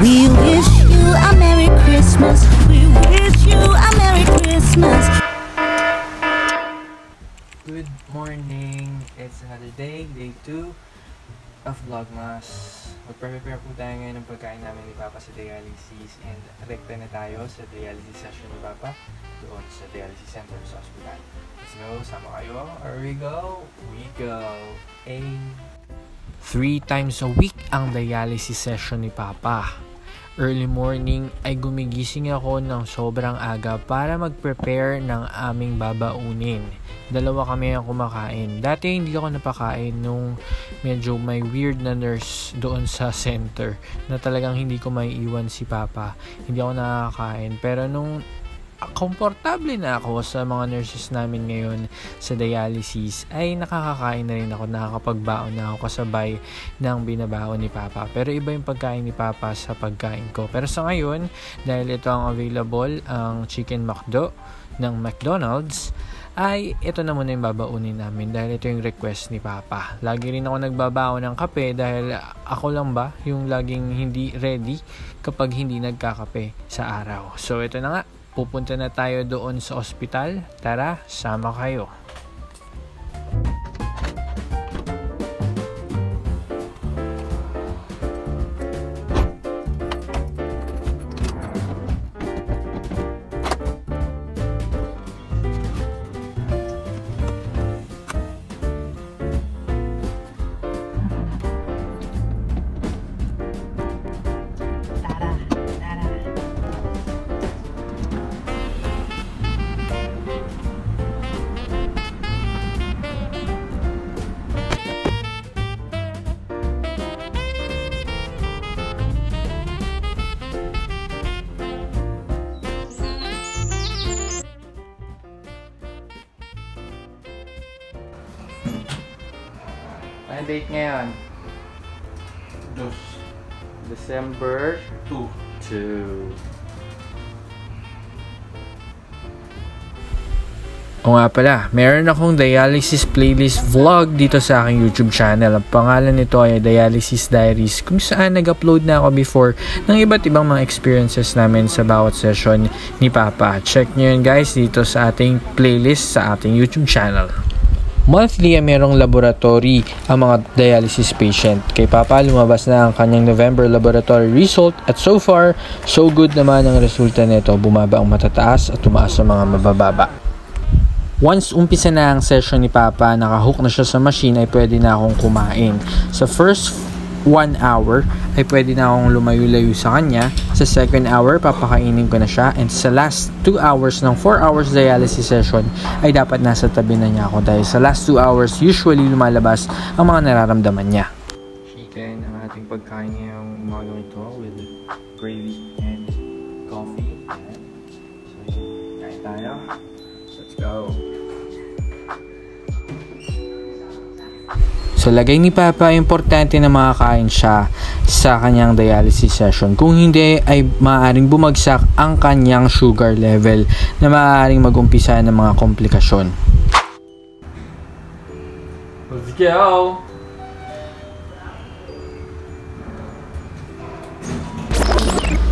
We wish you a Merry Christmas. We wish you a Merry Christmas. Good morning. It's another day, day 2 of Vlogmas. Magpre-prepare po tayo ngayon ng pagkain namin ni Papa sa dialysis, and rekta na tayo sa dialysis session ni Papa doon sa dialysis center sa hospital. Let's go, sama kayo. Or we go. 3 times a week ang dialysis session ni Papa. Early morning ay gumigising ako ng sobrang aga para mag-prepare ng aming babaunin. 2 kami ang kumakain. Dati hindi ako napakain nung medyo may weird na nurse doon sa center na talagang hindi ko maiiwan si Papa. Hindi ako nakakain. Pero nung komportable na ako sa mga nurses namin ngayon sa dialysis, ay nakakakain na rin ako, nakakapagbaon na ako kasabay ng binabaon ni Papa. Pero iba yung pagkain ni Papa sa pagkain ko. Pero sa ngayon, dahil ito ang available, ang Chicken McDo ng McDonald's, ay ito na muna yung babaunin namin dahil ito yung request ni Papa. Lagi rin ako nagbabaon ng kape dahil ako lang ba yung laging hindi ready kapag hindi nagkakape sa araw. So ito na nga, pupunta na tayo doon sa ospital. Tara, sama kayo. Ano date ngayon? December 2. O nga pala, meron akong dialysis playlist vlog dito sa aking YouTube channel. Ang pangalan nito ay Dialysis Diaries, kung saan nag-upload na ako before ng iba't ibang mga experiences namin sa bawat session ni Papa. Check nyo yun guys dito sa ating playlist sa ating YouTube channel. Monthly ay merong laboratory ang mga dialysis patient. Kay Papa, lumabas na ang kanyang November laboratory result at so far, so good naman ang resulta nito. Bumaba ang matataas at tumaas ang mga mabababa. Once umpisa na ang session ni Papa, nakahook na siya sa machine, ay pwede na akong kumain. Sa first 1 hour ay pwede na akong lumayo-layo sa kanya. Sa second hour, papakainin ko na siya. And sa last 2 hours ng 4 hours dialysis session ay dapat nasa tabi na niya ako dahil sa last 2 hours usually lumalabas ang mga nararamdaman niya. Chicken ang ating pagkain ngayong umaga ito with gravy and coffee. So kain tayo. Let's go! Sa lagay ni Papa, importante na makakain siya sa kanyang dialysis session. Kung hindi, ay maaaring bumagsak ang kanyang sugar level na maaaring mag-umpisa ng mga komplikasyon. Let's go!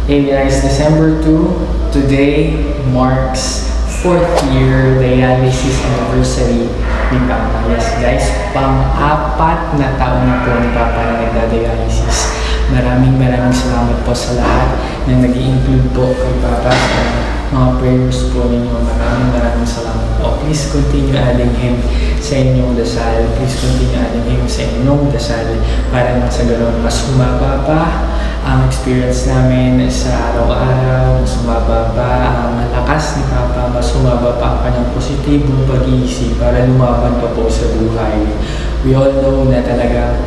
Hey guys, December 2. Today marks 4th year dialysis anniversary ni Papa. Yes guys, pang-4 na taon na po ni Papa na nagda-dialysis. Maraming salamat po sa lahat na nag-i-include po kay Papa sa mga prayers po ninyo. Maraming salamat po. Please continue adding him sa inyong dasal. Please continue adding him sa inyong dasal para nang sa ganoon mas humaba pa ang experience namin sa araw-araw, mas humaba pa ang malakas ni Papa, mas humaba pa ang kanyang positibong pag-iisip para lumaban pa po sa buhay. We all know na talaga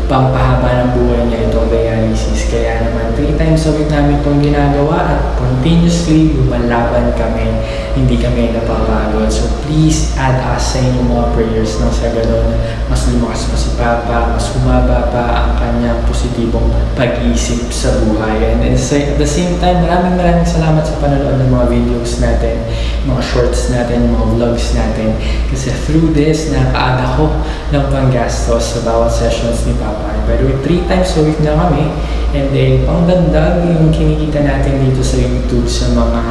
pampahaba ng buhay niya itong dialysis. Kaya naman 3 times a week namin itong ginagawa at continuously lumalaban kami hindi kami napapagod. So please add us sa inyong mga prayers nang sa ganun, mas lumakas pa si Papa, mas humaba pa ang kanyang positibong pag-iisip sa buhay. And at the same time, maraming salamat sa panonood ng mga videos natin, mga shorts natin, mga vlogs natin. Kasi through this, nakaaga ko ng panggastos sa bawat sessions ni Papa. By the way, 3 times a week na kami. And then, pangdagdag yung kinikita natin dito sa YouTube sa mga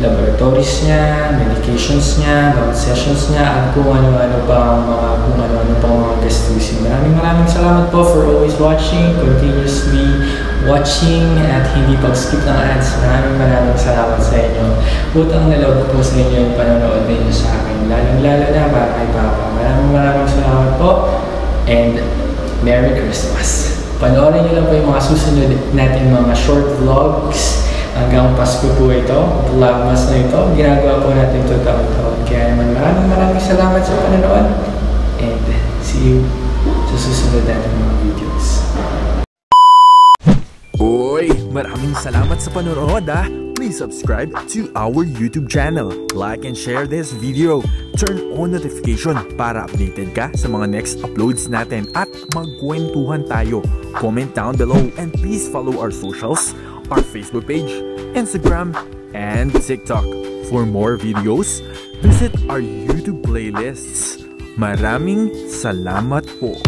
laboratories niya, medications niya, bawat sessions niya, at kung ano-ano pa mga gastusin. Maraming salamat po for always watching, continuously watching, at hindi pag-skip ng ads. Maraming salamat sa inyo. Utang na loob po sa inyo yung panonood ninyo sa akin. Lalong-lalo na para kay Papa. Maraming salamat po, and Merry Christmas! Panoorin niyo lang po yung mga susunod natin mga short vlogs. Hanggang Pasko po ito, vlogmas na ito. Ginagawa po natin ito taon-taon. Kaya naman maraming salamat sa panonood. And see you sa susunod natin mga videos. Uy, maraming salamat sa panonood ah! Please subscribe to our YouTube channel. Like and share this video. Turn on notification para updated ka sa mga next uploads natin at magkwentuhan tayo. Comment down below and please follow our socials, our Facebook page, Instagram, and TikTok. For more videos, visit our YouTube playlists. Maraming salamat po!